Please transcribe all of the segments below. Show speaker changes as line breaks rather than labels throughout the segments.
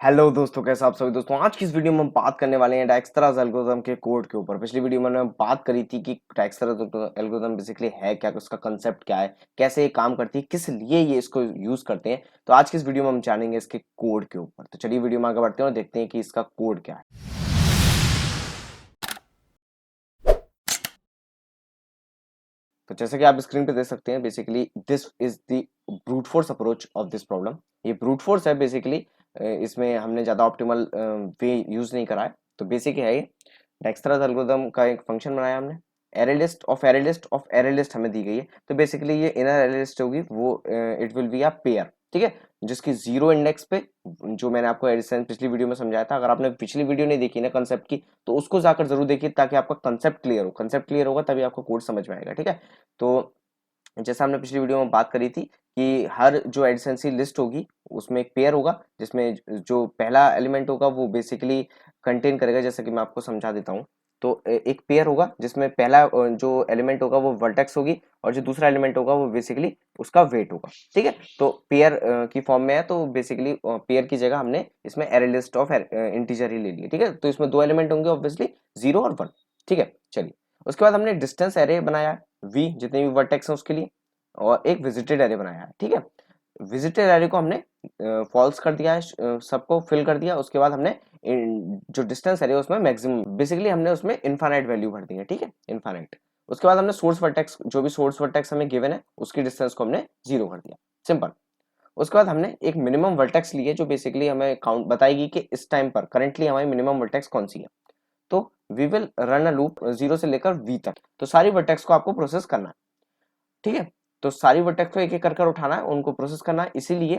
Hello दोस्तों, कैसे आप सभी दोस्तों। आज की इस वीडियो में हम बात करने वाले हैं डायक्सट्रास एल्गोरिथम के कोड के ऊपर। पिछली वीडियो में हमने बात करी थी कि डायक्सट्रास एल्गोरिथम बेसिकली है क्या, उसका कंसेप्ट क्या है, कैसे ये काम करती है, किस लिए ये इसको यूज करते हैं। तो आज की इस वीडियो में हम जानेंगे इसके कोड के ऊपर। तो चलिए वीडियो में आगे बढ़ते हैं और देखते हैं कि इसका कोड क्या है। तो जैसे कि आप स्क्रीन पे देख सकते हैं, basically this is the brute force approach of this problem. ये ब्रूट फोर्स है बेसिकली। इसमें हमने ज़्यादा ऑप्टिमल वे यूज नहीं करा है। तो बेसिक है ये डायक्सट्रास एल्गोरिथम का एक फंक्शन बनाया हमने। Array list of array list of array list हमें दी गई है। तो बेसिकली ये इनर एरे लिस्ट होगी, वो it will be a pair, ठीक है, जिसकी जीरो इंडेक्स पे, जो मैंने आपको एडिशन पिछली वीडियो में समझाया था। अगर आपने पिछली वीडियो नहीं देखी ना कंसेप्ट की, तो उसको जाकर जरूर देखिए, ताकि आपका कंसेप्ट क्लियर हो। कंसेप्ट क्लियर होगा तभी आपको कोड समझ में आएगा, ठीक है। तो जैसा हमने पिछली वीडियो में बात करी थी कि हर जो एडजेंसी लिस्ट होगी उसमें एक पेयर होगा, जिसमें जो पहला एलिमेंट होगा वो बेसिकली कंटेन करेगा। जैसे कि मैं आपको समझा देता हूँ। तो एक पेयर होगा जिसमें पहला जो एलिमेंट होगा वो वर्टेक्स होगी, और जो दूसरा एलिमेंट होगा वो बेसिकली उसका वेट होगा, ठीक है। तो पेयर की फॉर्म में है, तो बेसिकली पेयर की जगह हमने इसमें एरे लिस्ट ऑफ इंटीजर ही ले लिया, ठीक है। तो इसमें दो एलिमेंट होंगे ऑब्वियसली, 0 और 1, ठीक है। चलिए, उसके बाद हमने डिस्टेंस एरे बनाया है, वी जितने भी वर्टेक्स हैं उसके लिए, और एक विजिटेड एरे बनाया है, ठीक है। विजिटेड एरे को हमने फॉल्स कर दिया है, सबको फिल कर दिया। उसके बाद हमने जो डिस्टेंस एरे उसमें मैक्सिमम, बेसिकली हमने उसमें इनफाइनाइट वैल्यू भर दी है, ठीक है, इनफाइनाइट। उसके बाद हमने सोर्स वर्टेक्स, जो भी सोर्स वर्टेक्स हमें गिवन है उसकी डिस्टेंस को हमने 0 कर दिया, सिंपल। उसके बाद हमने एक मिनिमम वर्टेक्स ली है, जो बेसिकली हमें काउंट बताएगी कि इस टाइम पर करंटली हमारी मिनिमम वर्टेक्स कौन सी है। तो we will run a loop 0 से लेकर वी तक। तो सारी वर्टेक्स को आपको प्रोसेस करना है, ठीक है। तो सारी वर्टेक्स को एक एक कर उठाना है, उनको प्रोसेस करना है। इसीलिए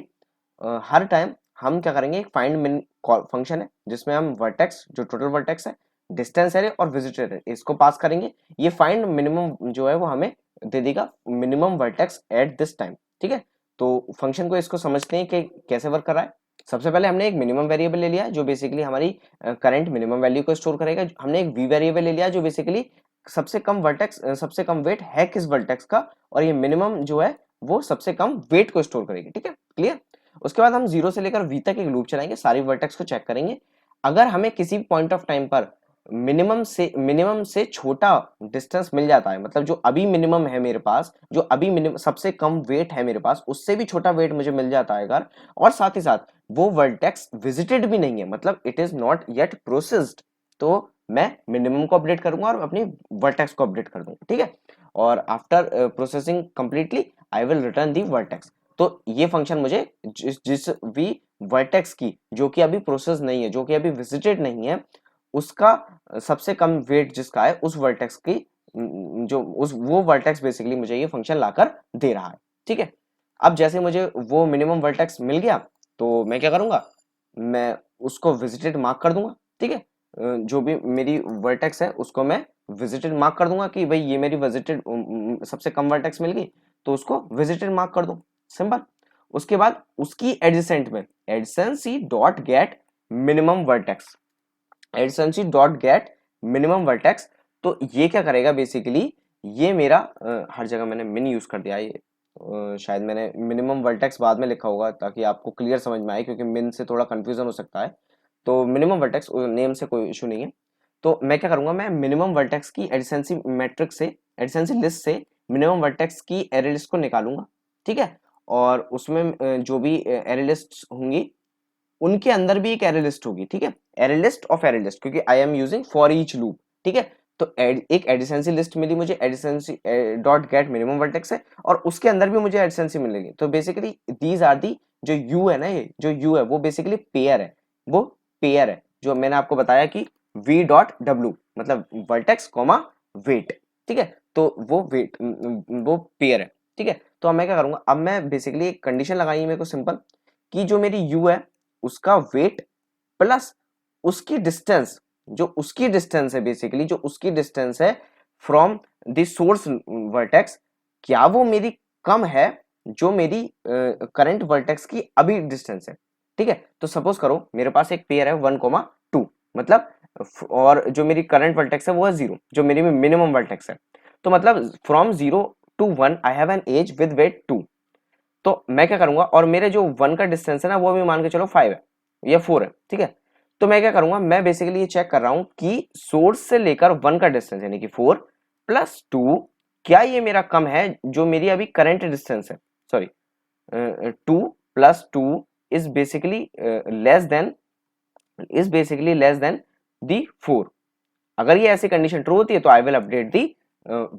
हर टाइम हम क्या करेंगे, एक फाइंड मिन फंक्शन है जिसमें हम वर्टेक्स, जो टोटल वर्टेक्स है, डिस्टेंस एरे और विजिटर एरे, इसको पास करेंगे। ये फाइंड मिनिमम जो है वो हमें दे देगा minimum vertex at this time, ठीक है। तो फंक्शन को इसको समझते हैं कि कैसे वर्क कर रहा है। सबसे पहले हमने एक मिनिमम वेरिएबल ले लिया जो बेसिकली हमारी करंट मिनिमम वैल्यू को स्टोर करेगा। हमने एक वी वेरिएबल ले लिया जो बेसिकली सबसे कम वर्टेक्स, सबसे कम वेट है किस वर्टेक्स का, और ये मिनिमम जो है वो सबसे कम वेट को स्टोर करेगी, ठीक है, क्लियर। उसके बाद हम 0 से लेकर वी तक एक लूप चलाएंगे, सारी वर्टेक्स को चेक करेंगे। अगर हमें किसी पॉइंट ऑफ टाइम पर मिनिमम से छोटा डिस्टेंस मिल जाता है, मतलब जो अभी मिनिमम है मेरे पास, जो अभी मिनिमम सबसे कम वेट है मेरे पास, उससे भी छोटा वेट मुझे मिल जाता है अगर, और साथ ही साथ वो वर्टेक्स विजिटेड भी नहीं है, मतलब it is not yet processed, तो मैं मिनिमम को अपडेट करूंगा और अपनी वर्टेक्स को अपडेट कर दूंगा, ठीक है। और after processing completely I will return the vertex. तो ये फंक्शन मुझे जिस भी वर्टेक्स की, जो कि अभी प्रोसेस नहीं है, जो कि अभी विजिटेड नहीं है, उसका सबसे कम वेट जिसका है उस वर्टेक्स की, जो उस वो वर्टेक्स बेसिकली मुझे ये फंक्शन लाकर दे रहा है, ठीक है। अब जैसे मुझे वो मिनिमम वर्टेक्स मिल गया, तो मैं क्या करूंगा, मैं उसको विजिटेड मार्क कर दूंगा, ठीक है। जो भी मेरी वर्टेक्स है उसको मैं विजिटेड मार्क कर दूंगा कि भाई ये मेरी विजिटेड सबसे कम वर्टेक्स मिल गई, तो उसको विजिटेड मार्क कर दूं, सिंपल। उसके बाद उसकी एडजेसेंट में adjacency dot get minimum vertex, adjacency dot get minimum vertex. तो ये क्या करेगा बेसिकली, ये मेरा हर जगह मैंने मिन यूज कर दिया है, ये शायद मैंने मिनिमम वर्टेक्स बाद में लिखा होगा ताकि आपको क्लियर समझ में आए, क्योंकि मिन से थोड़ा कंफ्यूजन हो सकता है। तो मिनिमम वर्टेक्स नेम से कोई इशू नहीं है। तो मैं क्या करूंगा, मैं मिनिमम वर्टेक्स की एडजेंसी मैट्रिक्स से, एडजेंसी लिस्ट से मिनिमम वर्टेक्स की एरे लिस्ट को निकालूंगा, ठीक है। और उसमें जो भी एरे लिस्ट होंगी उनके अंदर भी एक एरे लिस्ट होगी, ठीक है, array list of array list, क्योंकि I am using for each loop, ठीक है। तो एक एडिसेंसी लिस्ट मिली मुझे, adjacency dot get minimum vertex है, और उसके अंदर भी मुझे एडिसेंसी मिलेगी। तो बेसिकली दीज आर दी, जो यू है ना, ये जो यू है वो बेसिकली पेयर है, वो पेयर है जो मैंने आपको बताया कि v डॉट डब्ल्यू मतलब वर्टेक्स कॉमा वेट, ठीक है। तो वो वेट, वो पेयर है, ठीक है। तो अब मैं क्या करूंगा, अब मैं बेसिकली एक कंडीशन लगाई है मेरे को सिंपल, कि जो मेरी u है उसका वेट प्लस उसकी डिस्टेंस, जो उसकी डिस्टेंस है, बेसिकली जो उसकी डिस्टेंस है फ्रॉम द सोर्स वर्टेक्स, क्या वो मेरी कम है जो मेरी करंट वर्टेक्स की अभी डिस्टेंस है, ठीक है। तो सपोज करो मेरे पास एक पेयर है 1,2, मतलब, और जो मेरी करंट वर्टेक्स है वो है 0, जो मेरी मिनिमम वर्टेक्स है। तो मतलब from 0 to 1 I have an edge with weight 2। तो मैं क्या करूंगा, और मेरे जो 1 का डिस्टेंस है ना वो भी मान के चलो 5 है, या 4 है, ठीक है। तो मैं क्या करूंगा, मैं बेसिकली ये चेक कर रहा हूं कि सोर्स से लेकर 1 का डिस्टेंस यानी कि 4 प्लस 2, क्या ये मेरा कम है जो मेरी अभी करंट डिस्टेंस है, sorry 2 plus 2 is basically less than the 4। अगर ये ऐसी कंडीशन ट्रू होती है तो I will update the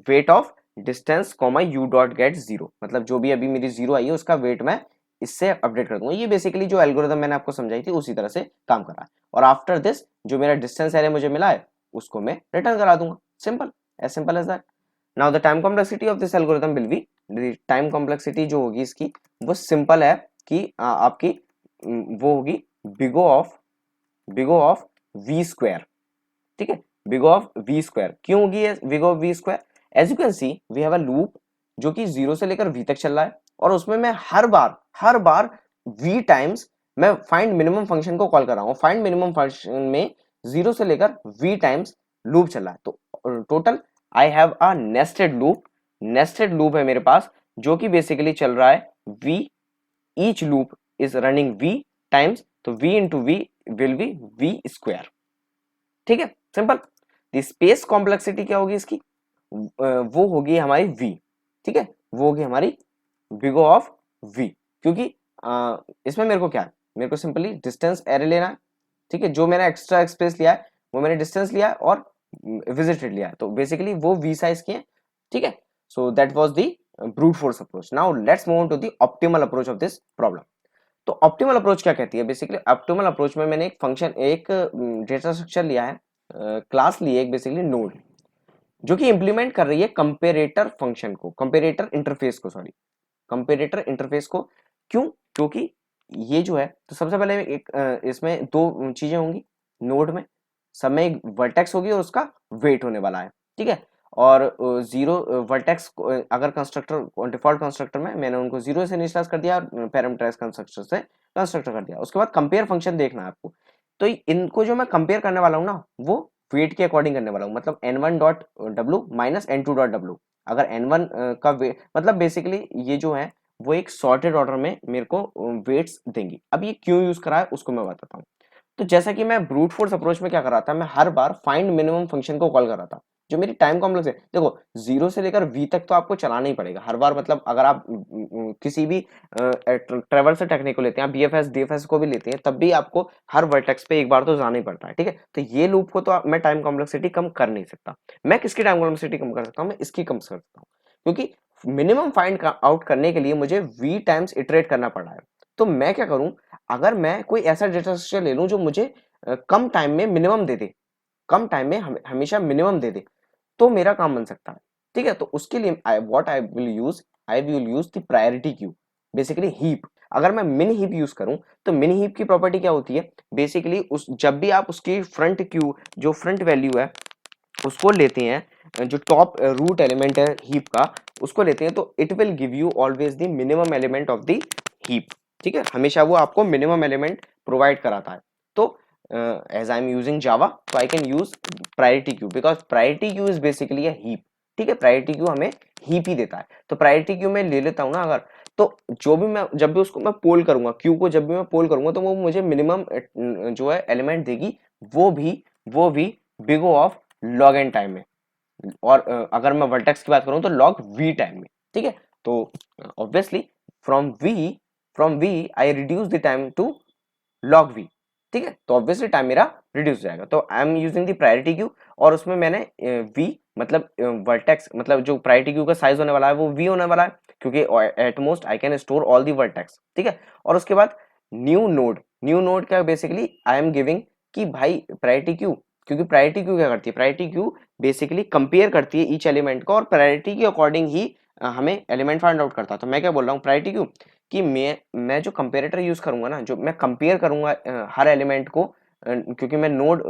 weight of distance comma u dot get zero, मतलब जो भी अभी मेरी जीरो आई है उसका वेट मैं इससे अपडेट कर दूंगा। ये बेसिकली जो एल्गोरिथम मैंने आपको समझाई थी उसी तरह से काम कर रहा है। और आफ्टर दिस जो मेरा डिस्टेंस एरे मुझे मिला है उसको मैं रिटर्न करा दूंगा, simple as that. Now the time complexity of this algorithm will be, time complexity जो होगी इसकी वो सिंपल है कि आपकी वो होगी बिगो ऑफ वी स्क्वायर, ठीक है। बिग ऑफ वी स्क्वायर क्यों होगी big of V square? As you can see we have a loop जो कि 0 से लेकर वी तक चल रहा है और उसमें मैं हर बार वी टाइम्स मैं फाइंड मिनिमम फंक्शन को कॉल कर रहा हूं। फाइंड मिनिमम फंक्शन में 0 से लेकर वी टाइम्स लूप चल रहा है। तो total I have a nested loop है मेरे पास जो कि बेसिकली चल रहा है V, each loop is running V times, तो V into V will be V square, ठीक है, सिंपल। द स्पेस कॉम्प्लेक्सिटी क्या होगी इसकी? वो होगी हमारी v, ठीक है, वो होगी हमारी बिगो ऑफ v, क्योंकि इसमें मेरे को क्या है, मेरे को सिंपली डिस्टेंस एरे लेना है, ठीक है। जो मैंने एक्स्ट्रा स्पेस लिया है वो मैंने डिस्टेंस लिया है और विजिटेड लिया है, तो बेसिकली वो v साइज की है, ठीक है। So that was the brute force approach. Now let's move on to the optimal approach of this problem. तो ऑप्टिमल अप्रोच क्या कहती है? बेसिकली ऑप्टिमल अप्रोच में मैंने एक डेटा स्ट्रक्चर लिया है, क्लास ली है एक बेसिकली नोड, जो कि इंप्लीमेंट कर रही है कंपेरेटर फंक्शन को, कंपेरेटर इंटरफेस को। क्यों? क्योंकि ये जो है, तो सबसे पहले एक इसमें दो चीजें होंगी नोड में, सब में एक वर्टेक्स होगी और उसका वेट होने वाला है, ठीक है। और जीरो वर्टेक्स अगर कंस्ट्रक्टर डिफॉल्ट कंस्ट्रक्टर में मैंने उनको जीरो से इनिशियलाइज कर दिया, पैरामीटराइज कंस्ट्रक्टर से कंस्ट्रक्टर कर दिया। उसके बाद कंपेयर फंक्शन देखना है आपको। तो इनको जो मैं कंपेयर करने वाला हूँ ना वो वेट के अकॉर्डिंग करने वाला हूँ, मतलब n1 dot W minus n2 dot W. अगर n1 का वेट, मतलब बेसिकली ये जो है वो एक सॉर्टेड ऑर्डर में मेरे को वेट्स देंगी। अब ये क्यों यूज करा है उसको मैं बताता हूँ। तो जैसा कि मैं ब्रूट फोर्स अप्रोच में क्या कर रहा था, मैं हर बार फाइंड मिनिमम फंक्शन को कॉल कर रहा था। जो मेरी टाइम कॉम्प्लेक्स है, देखो 0 से लेकर v तक तो आपको चलाना ही पड़ेगा हर बार, मतलब अगर आप किसी भी ट्रेवल्सल टेक्निक को लेते हैं, आप बीएफएस डीएफएस को भी लेते हैं, तब भी आपको हर वर्टेक्स पे एक बार तो जाना ही पड़ता है, ठीक है। तो ये लूप को तो मैं टाइम कॉम्प्लेक्सिटी कम कर नहीं सकता। मैं किसकी टाइम कॉम्प्लेक्सिटी कम कर सकता हूँ? मैं इसकी कम कर सकता हूँ, क्योंकि मिनिमम फाइंड आउट करने के लिए मुझे v टाइम्स इटरेट करना पड़ रहा है। तो मैं क्या करूं, अगर मैं कोई ऐसा डेटा स्ट्रक्चर ले लूं जो मुझे कम टाइम में मिनिमम दे दे, कम टाइम में हमेशा मिनिमम दे दे, तो मेरा काम बन सकता है, ठीक है। तो उसके लिए I will use the priority queue, basically heap. अगर मैं मिन हीप यूज करूं तो मिन हीप की प्रॉपर्टी क्या होती है? बेसिकली उस जब भी आप उसकी फ्रंट क्यू, जो फ्रंट वैल्यू है उसको लेते हैं, जो टॉप रूट एलिमेंट है हीप का उसको लेते हैं, तो it will give you always the minimum element of the heap, ठीक है। हमेशा वो आपको मिनिमम एलिमेंट प्रोवाइड कराता है। तो as I am using Java, तो I can use priority queue, because priority queue is basically a heap, ठीक है। प्रायोरिटी क्यू हमें हीप ही देता है। तो प्रायोरिटी क्यू में ले लेता हूं ना अगर, तो जो भी मैं जब भी उसको मैं पोल करूंगा, क्यू को जब भी मैं पोल करूंगा तो वो मुझे मिनिमम जो है एलिमेंट देगी, वो भी big O of log N time में। और अगर मैं वर्टेक्स की बात करूं तो लॉग वी टाइम में, ठीक है। तो obviously from V I reduce the time to log V, ठीक है। तो ऑब्वियसली टाइम मेरा रिड्यूस हो जाएगा। तो आई am using the priority queue, और उसमें मैंने वी मतलब वर्टेक्स, मतलब जो प्रायोरिटी क्यू का साइज होने वाला है वो वी होने वाला है, क्योंकि at most I can store all the vertex, ठीक है। और उसके बाद न्यू नोड क्या बेसिकली आई एम गिविंग कि भाई प्रायोरिटी क्यू, क्योंकि प्रायोरिटी क्यू क्या करती है, प्रायोरिटी क्यू बेसिकली कंपेयर करती है ईच एलिमेंट को और प्रायोरिटी के अकॉर्डिंग ही हमें एलिमेंट फाइंड आउट करता है। तो मैं क्या बोल रहा हूँ प्रायोरिटी क्यू कि मैं जो कंपेरेटर यूज करूंगा ना, जो मैं कंपेयर करूंगा हर एलिमेंट को, क्योंकि मैं नोड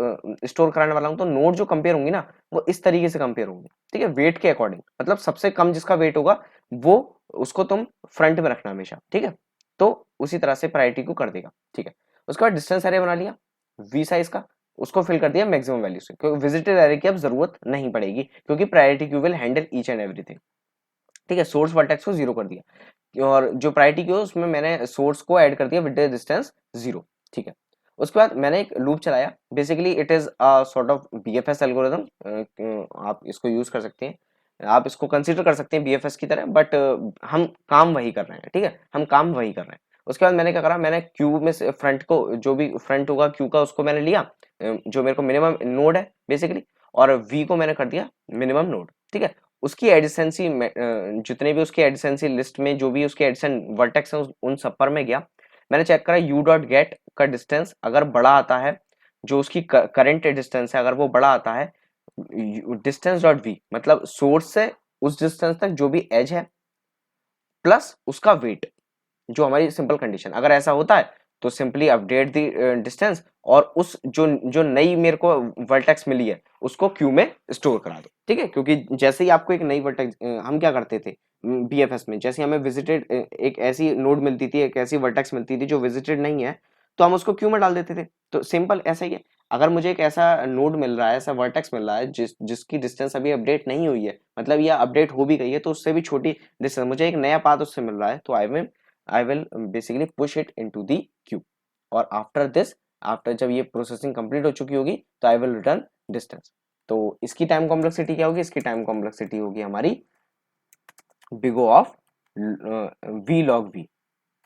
स्टोर कराने वाला हूं, तो नोड जो कंपेयर होंगी ना वो इस तरीके से कंपेयर होंगी, ठीक है, वेट के अकॉर्डिंग। मतलब सबसे कम जिसका वेट होगा वो उसको तुम फ्रंट में रखना हमेशा, ठीक है। तो उसी तरह से प्रायोरिटी को कर देगा, ठीक है। उसके बाद डिस्टेंस एरे बना लिया वी साइज का, उसको फिल कर दिया मैक्सिमम वैल्यू से, क्योंकि विजिटेड एरे की अब जरूरत नहीं पड़ेगी, क्योंकि priority queue will handle each and everything, ठीक है। सोर्स वर्टेक्स को जीरो कर दिया, और जो प्रायोरिटी क्यू है उसमें मैंने सोर्स को ऐड कर दिया विद डिस्टेंस जीरो, ठीक है। उसके बाद मैंने एक लूप चलाया, basically it is a sort of BFS algorithm, आप इसको यूज कर सकते हैं, आप इसको कंसीडर कर सकते हैं बीएफएस की तरह, बट हम काम वही कर रहे हैं, ठीक है, हम काम वही कर रहे हैं। उसके बाद मैंने क्या करा, मैंने क्यू में से फ्रंट को, जो भी फ्रंट होगा क्यू का, उसको मैंने लिया, जो मेरे को मिनिमम नोड है बेसिकली, और वी को मैंने कर दिया मिनिमम नोड, ठीक है। उसकी एडिसेंसी जितने भी उसकी एडिसेंसी लिस्ट में जो भी उसके एडिशन वर्टेक्स है उन सब पर मैं गया, मैंने चेक करा यू डॉट गेट का डिस्टेंस अगर बड़ा आता है, जो उसकी करंट डिस्टेंस है अगर वो बड़ा आता है, डिस्टेंस डॉट वी मतलब सोर्स से उस डिस्टेंस तक जो भी एज है प्लस उसका वेट, जो हमारी सिंपल कंडीशन, अगर ऐसा होता है तो सिंपली अपडेट द डिस्टेंस, और उस जो जो नई मेरे को वर्टेक्स मिली है उसको क्यू में स्टोर करा दो, ठीक है। क्योंकि जैसे ही आपको एक नई वर्टेक्स, हम क्या करते थे बीएफएस में, जैसे हमें विजिटेड एक ऐसी नोड मिलती थी, एक ऐसी वर्टेक्स मिलती थी जो विजिटेड नहीं है, तो हम उसको क्यू में डाल देते थे। तो सिंपल ऐसा ही है, अगर मुझे एक ऐसा नोड मिल रहा है, ऐसा वर्टेक्स मिल रहा है जिसकी डिस्टेंस अभी अपडेट नहीं हुई है, मतलब या अपडेट हो भी गई है तो उससे भी छोटी डिस्टेंस, मुझे एक नया पाथ उससे मिल रहा है, तो I will basically push it into the queue, और after this, आफ्टर जब ये प्रोसेसिंग कंप्लीट हो चुकी होगी तो आई विल रिटर्न डिस्टेंस। तो इसकी टाइम कॉम्प्लेक्सिटी क्या होगी, इसकी टाइम कॉम्प्लेक्सिटी होगी हमारी big O of V log V,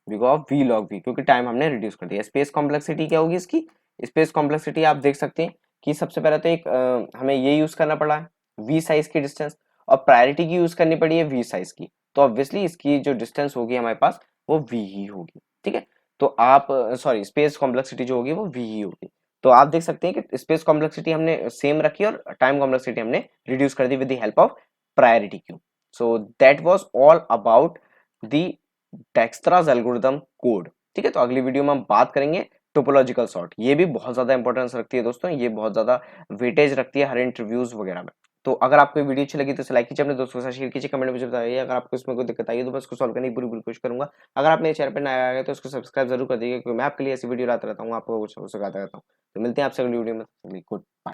big O of V log V, क्योंकि टाइम हमने रिड्यूस कर दिया। स्पेस कॉम्प्लेक्सिटी क्या होगी इसकी, स्पेस कॉम्प्लेक्सिटी आप देख सकते हैं कि सबसे पहले तो एक हमें ये यूज करना पड़ा है वी साइज की डिस्टेंस, और प्रायोरिटी की यूज करनी पड़ी है वी साइज की, तो ऑब्वियसली इसकी जो डिस्टेंस होगी हमारे पास वो वी ही होगी, ठीक है। तो आप सॉरी स्पेस कॉम्प्लेक्सिटी जो होगी वो वी ही होगी। तो आप देख सकते हैं कि स्पेस कॉम्प्लेक्सिटी हमने सेम रखी और टाइम कॉम्प्लेक्सिटी हमने रिड्यूस कर दी with the help of priority queue. So that was all about the Dijkstra's algorithm code, ठीक है। तो अगली वीडियो में हम बात करेंगे टोपोलॉजिकल सॉर्ट, ये भी बहुत ज्यादा इंपॉर्टेंस रखती है दोस्तों, ये बहुत ज्यादा वेटेज रखती है हर इंटरव्यूज वगैरह में। तो अगर आपको ये वीडियो अच्छी लगी तो लाइक कीजिए, अपने दोस्तों के साथ शेयर कीजिए, कमेंट में मुझे बताइए अगर आपको इसमें कोई दिक्कत आई है तो मैं उसको सॉल्व करने की पूरी पूरी कोशिश करूंगा। अगर आप मेरे चैनल पर नया आए तो उसको सब्सक्राइब जरूर कर दीजिए, क्योंकि मैं आपके लिए ऐसी वीडियो लाता रहता हूँ, आपको कुछ सिखाता रहता हूँ। तो मिलते हैं आपसे अगली वीडियो में, गुड बाय।